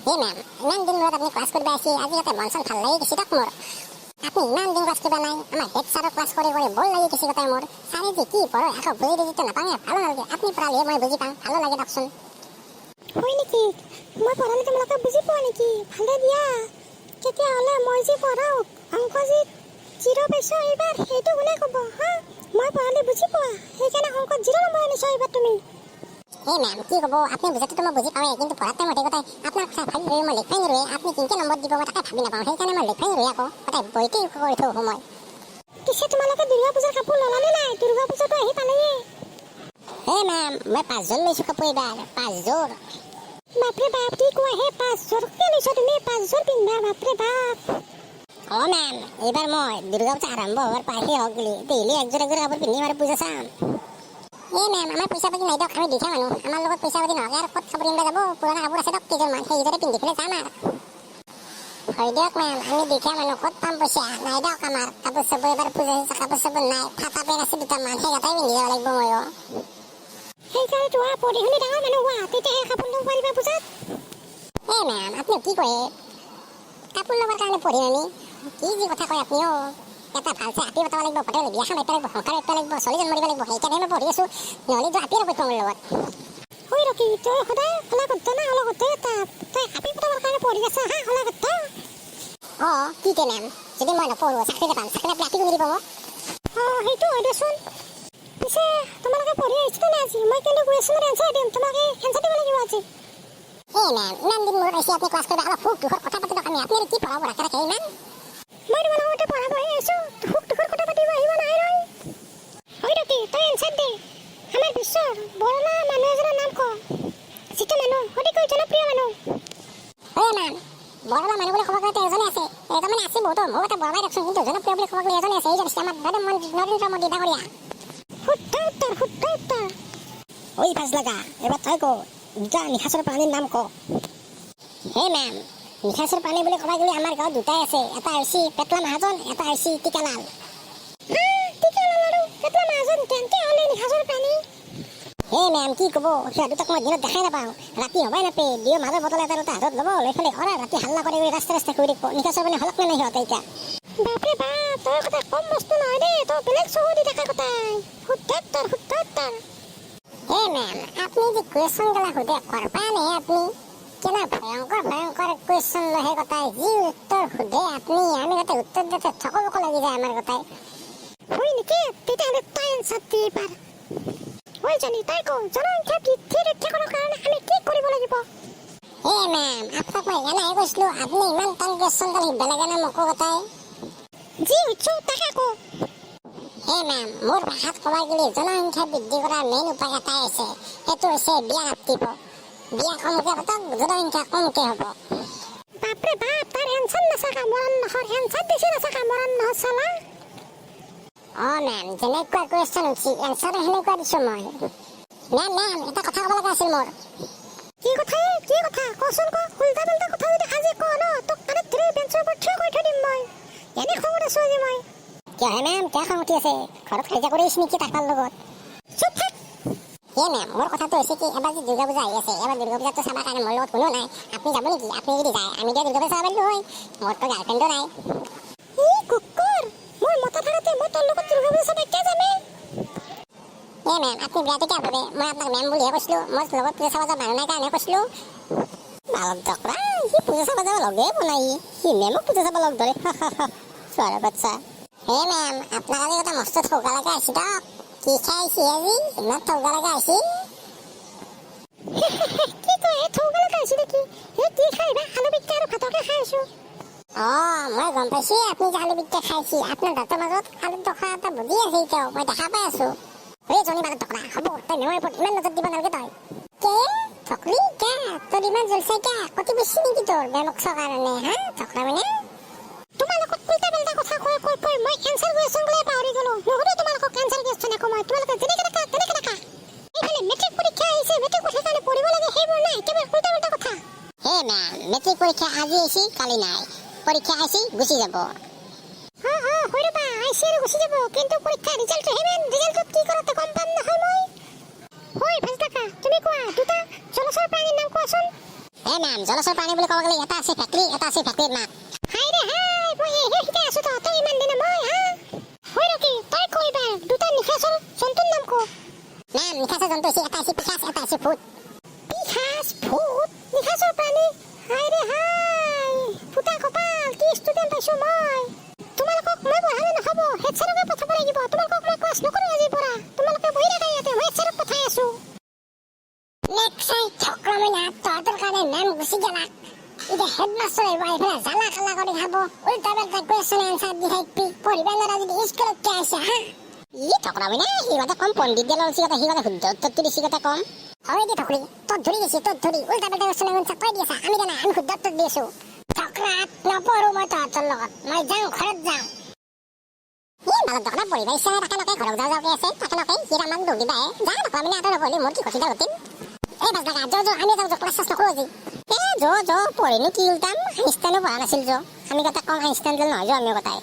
হে মেম, ইমান দিন মূৰত আপুনি ক্লাছ কৰিব আহিছে, আজি ইয়াতে মন চন ভাল লাগি গৈছে দিয়ক মোৰ। আপনি ইমান দিন ক্লাছ কৰিব নাই, আমাৰ হেড ছাৰৰ ক্লাছ কৰি বৰ লাগি গৈছে গোটাই মোৰ। ছাৰে যে কি পঢ়ায় আকৌ বুজি বুজিটো নাপাওঁ, ভালো নালাগে। আপুনি পঢ়ালেহে মই বুজি পাওঁ, ভালো লাগে দিয়কচোন। হয় নেকি? মই পঢ়ালে তোমালোকে বুজি পোৱা নেকি? ভালে দিয়া। তেতিয়াহ'লে মই যি পঢ়াওঁ, অংক যি 0 পাইছোঁ এইবাৰ, সেইটো কোনে ক'ব হা? মই পঢ়ালে বুজি পোৱা, সেইকাৰণে অংকত 0 নম্বৰ আনিছা এইবাৰ তুমি। হে মেম, কি ক'ব, আপুনি বুজাটোতো মই বুজি পাওঁৱে, কিন্তু পঢ়াৰ টাইমতে গোটাই আপোনাৰ কথা ভাবি ভাবি মই লিখাই নৰোৱে। আপুনি কিনকে নম্বৰ দিব মই তাকে ভাবি নাপাওঁ, সেইকাৰণে মই লিখাই নৰোৱে আকৌ গোটাই বহিতে কৰি থওঁ সময়। পিছে তোমালোকে দুৰ্গা পূজাৰ কাপোৰ ল'লানে নাই? দুৰ্গা পূজাটো আহি পালেই। হে মেম, মই 5 যোৰ লৈছোঁ কাপোৰ এইবাৰ, 5 যোৰ। বাপৰে বাপ, কি কোৱা হে? 5 যোৰকে লৈছা তুমি? 5 যোৰ পিন্ধা, বাপৰে বাপ। অ' মেম, এইবাৰ মই দুৰ্গা পূজা আৰম্ভ হোৱাৰ পাছতে হওক বুলি ডেইলি একযোৰ কাপোৰ পিন্ধিম আৰু পূজা চাম। এই মেম, আমাৰ পইচা পাতি নাই দিয়ক, আমি দুখীয়া মানুহ। আমাৰ লগত পইচা পাতি নহ'লে আৰু ক'ত কাপোৰ কিনিব যাব? পুৰণা কাপোৰ আছে দিয়ক কেইযোৰমান, সেইকেইযোৰে পিন্ধি পেলাই যাম আৰু। হয় দিয়ক মেম, আমি দুখীয়া মানুহ, ক'ত পাম পইচা? নাই দিয়ক আমাৰ কাপোৰ চাপোৰ, এইবাৰ পূজা কাপোৰ চাপোৰ নাই। ফাটা পেণ্ট আছে দুটামান, সেইকেইটাই পিন্ধি যাব লাগিব ময়ো। সেইকাৰণে তোমাৰ পঢ়ি শুনি ডাঙৰ মানুহ হোৱা, তেতিয়াহে কাপোৰ ল'ব পাৰিবা পূজাত। এই মেম, আপুনি কি কয়? কাপোৰ ল'বৰ কাৰণে পঢ়িম আমি? কি যি কথা কয় আপুনি? এটা ভালছে হাতী পাতাব লাগিব, ভটেলে বিয়া খাব লাগিব, সংসাৰ পাতিব লাগিব, ছোৱালীজন মৰিব লাগিব, সেইকাৰণে মই পঢ়ি আছোঁ। নহ'লে হাতীয়ে নপঠিব মোৰ লগত। হয় ৰকি, তই সদায় খোলা কথা না অলপ কথা তই হাতী পতাবৰ কাৰণে পঢ়ি আছা হা? খোলা কথা। অঁ, কি কে মেম, যদি মই নপঢ়োঁ চাকৰি নাপাম, চাকৰি নাপালে হাতী কোনে দিব মোক? সেইটো হয় দেচোন। পিছে তোমালোকে পঢ়ি আহিছিলা নে আজি? মই কিন্তু কুৱেশ্যনৰ এনচাৰ দিম, তোমালোকে এনচাৰ দিব লাগিব আজি। এই মেম, ইমান দিন মূৰত আহিছে আপুনি ক্লাছ কৰিব, অলপ সুখ দুখৰ কথা পাতিব আমি। আপুনি আৰু কি পঢ়াব ৰাখে ৰাখে ইমান? মই তোমালোকৰ মতে পঢ়াব আহি আছোঁ, সুখ দুখৰ কথা পাতিব আহিব নাই ৰয়। হয় ৰকি, তই এনচাৰ দে। আমাৰ বিশ্বৰ বৰলা মানুহ এজনৰ নাম ক, যিটো মানুহ অতিকৈ জনপ্ৰিয় মানুহ। হয় মেম, বৰলা মানুহ বুলি ক'ব গ'লে এজনে আছে, এজন মানে আছে বহুতো, মোৰ এটা বৰলাই দিয়কচোন, কিন্তু জনপ্ৰিয় বুলি ক'ব গ'লে এজনে আছে, এইজন আমাৰ নৰেন্দ্ৰ মোদী ডাঙৰীয়া। শুদ্ধ উত্তৰ, শুদ্ধ উত্তৰ। ঐ ফাজ লগা, এবাৰ তই ক, দুটা নিশাচৰ প্ৰাণীৰ নাম ক। হে মেম, নিশাচৰ প্ৰাণী বুলি ক'ব গ'লে আমাৰ গাঁৱত দুটাই আছে, এটা হৈছে পেটলা মহাজন, এটা হৈছে টিকালাল। টিকালাল আৰু পেটলা মহাজন কেনেকে হ'লে নিশাচৰ প্ৰাণী? হে মেম, কি ক'ব, সিহঁত দুটাক মই দিনত দেখাই নাপাওঁ, ৰাতি হবাই নাপায়, দিও মাজৰ বটল এটা হাতত ল'ব, লৈ পেলাই ৰাতি হাল্লা কৰি ৰাস্তা ৰাস্তা ঘূৰি থাকিব। নিশাচৰ প্ৰাণী হলক নে নাই সিহঁতে এতিয়া? বাপৰে বাপ, তোৰ কথা কম বস্তু নহয় দেই, তই বেলেগ চকু দি দেখা কথাই। শুদ্ধ উত্তৰ, শুদ্ধ উত্তৰ। হে মেম, আপনি যে কুৱেশ্যন গলা সোধে কৰবা নে আপনি? কেনা ভয়ংকৰ ভয়ংকৰ কুৱেশ্যন লহে গটাই, যি উত্তৰ সোধে আপনি, আমি গটাই উত্তৰ দিতে থকবক লাগি যায় আমাৰ গটাই। হয় নেকি? তেতিয়াহ'লে তই এনচাৰ দি পাৰ। ঐ জানি, তই ক, জনসংখ্যা বৃদ্ধি ৰক্ষাকৰণৰ কাৰণে আমি কি কৰিব লাগিব? হে মেম, আপোনাক মই এনাহে কৈছিলোঁ, আপনি ইমান টান কুৱেশ্যন গাল সুধবা লাগে না মোকো গটাই? যি সুধছো তাকে ক। হে মেম, মোৰ ভাষাত ক'ব গ'লে জনসংখ্যা বৃদ্ধি কৰাৰ মেইন উপায় এটাই আছে, সেইটো হৈছে বিয়া নাপাতিব। বিয়া কমকে পাতক, জনসংখ্যা কমকে হ'ব। বাপৰে বাপ, তাৰ এনচাৰ নাচাকা মৰণ নহৰ, এনচাৰ দিছে নাচাকা মৰণ নহৰ চালা। অঁ মেম, যেনেকুৱা কুৱেশ্যন উঠছি এনচাৰো সেনেকুৱা দিছোঁ মই। মেম মেম, এটা কথা ক'ব লগা আছিল মোৰ। কি কথা হে? কি কথা? কচোন ক। উল্টা পাল্টা কথা যদি আজি ক ন, তোক কাণত ধৰি বেঞ্চৰ ওপৰত থিয় কৰি থৈ দিম মই। এনে খঙত আছো আজি মই। কিয় হে মেম, কিয় খং উঠি আছে? ঘৰত কাজিয়া কৰি আহিছে নেকি তাকৰ লগত? চুপ থাক। হে মেম, মোৰ কথাটো হৈছে কি, এবাৰ যে দুৰ্গা পূজা আহি আছে, এবাৰ দুৰ্গা পূজাটো চাবৰ কাৰণে মোৰ লগত কোনো নাই। আপুনি যাব নেকি? আপুনি যদি যায় আমি এতিয়া দুৰ্গা পূজা চাব পাৰিলোঁ হয়। মোৰতো গাৰ্লফ্ৰেণ্ডো নাই। এই কুকুৰ, মোৰ মতা থাকোঁতে মই তোৰ লগত দুৰ্গা পূজা চাব কিয় যামে? হে মেম, আপুনি বিয়াটো কিয় ভাবে? মই আপোনাক মেম বুলিহে কৈছিলোঁ, মই লগত পূজা চাব যাব মানুহ নাই কাৰণে কৈছিলোঁ। বালক দকৰা, সি পূজা চাব যাব লগেই বনাই, সি মেমক পূজা চাব লগ ধৰে, চোৱাৰা বাচ্চা। হে মেম, আপোনাক আজি এটা মস্ত ঠৌকা লগা আহিছে দিয়ক। কি খাই আহিছে আজি? ইমান ঠৌকা লগা আহিছে। কি কয় হে, ঠৌকা লগা আহিছে নেকি? হে কি খাই বা? আলু পিটিকা আৰু ভাতকে খাই আছো। মই গম পাইছোঁ আপুনি যে আলু পিটিকা খাইছে, আপোনাৰ দাঁতৰ মাজত আলু টকা এটা বুজি আছে এতিয়াও, মই দেখা পাই আছোঁ। হে জনী বালক টকৰা, হ'ব তই মেমৰ ওপৰত ইমান নজৰ দিব নালাগে তই। কে থকলি কিয়া? তোৰ ইমান জ্বলছে কিয়া? কটি বেছি নেকি তোৰ মেমক চোৱাৰ কাৰণে, হা টকৰা মানে? তোমালোকক উল্টা পাল্টা কথা কৈ কৈ কৈ মই এনচাৰ কুৱেশ্যন গ'লে পাহৰি গ'লো। নহ'লে তোমালোকক এনচাৰ কুৱেশ্যন একো মই, তোমালোকে যেনেকে থাকা তেনেকে থাকা। এইফালে মেট্ৰিক পৰীক্ষা আহিছে, মেট্ৰিক পৰীক্ষাৰ কাৰণে পঢ়িব লাগে, সেইবোৰ নাই, একেবাৰে উল্টা পাল্টা কথা। হে মেম, মেট্ৰিক পৰীক্ষা আজি আহিছে কালি নাই, পৰীক্ষা আহিছে গুচি যাব। হয় ৰ'বা, আহিছে আৰু গুচি যাব, কিন্তু পৰীক্ষাৰ ৰিজাল্টটো হেমেন, ৰিজাল্টত কি কৰাতে গম পাম নহয় মই। হয় ভাজ থাকা, তুমি কোৱা, দুটা জলচৰ প্ৰাণীৰ নাম কোৱাচোন। মেম জলচৰ প্ৰাণী বুলি ক'ব গ'লে এটা আছে ফেক্টৰী মাত হাই ৰে হাই মই এহে শিকাই আছো তহঁতক ইমান দিনে মই হা হয় নেকি তই কৈবা দুটা নিশাচৰ জন্তুৰ নাম ক মেম নিশাচৰ জন্তু হৈছে এটা আছে পিশাচ এটা আছে ভূত পিশাচ ভূত নিশাচৰ প্ৰাণী হাই ৰে হাই ফুটা কপাল কি ষ্টুডেণ্ট পাইছো মই তোমালোকক মই পঢ়ালে নহ'ব হেড ছাৰকে পঠাব লাগিব তোমালোকক মই ক্লাছ নকৰোঁ আজিৰ পৰা তোমালোকে বহি থাকা ইয়াতে মই হেড ছাৰক পঠাই আছো নেক্সাই ঠক্ৰমইনা তহঁতৰ কাৰণে মেম গুচি গেলা এতিয়া হেডমাষ্টাৰ আহিব এইফালে জ্বালা কালা কৰি খাব উল্টা পাল্টা কুৱেশ্যন এনচাৰ দি থাকিবি পঢ়িব নোৱাৰা যদি স্কুলত কিয় আহিছা হা ই ঠক্ৰমইনা সিহঁতে কম পণ্ডিত দিয়ালৰ সিহঁতে শুদ্ধ উত্তৰটো দিছি কথা কম হয় দে ঠকৰি তোৰ ধৰি দিছি উল্টা পাল্টা কুৱেশ্যন এনচাৰ তই দি আছা আমি জানা আমি শুদ্ধ উত্তৰ দি আছো ঠকৰাত নপঢ়ো মই তহঁতৰ লগত মই যাওঁ ঘৰত যাওঁ বালত দোকানত পঢ়িবা ইচ্ছা নাই তাকে নকে ঘৰত যাওঁকে আছে তাকে নকে সি আমাক দৌৰ দিবাহে যা ঠক্ৰমইনা এটা নপঢ়িলে মোৰ কি খচিতা ঘটিম এই বাছ লাগা যো আমি যাওঁ ক্লাছ চাছ নকৰোঁ আজি যো পঢ়িনো কি উল্টাম আইনষ্টাইনো পঢ়া নাছিল যো আমি কথা কম আইনষ্টাইন নহয় যো আমিও কথাই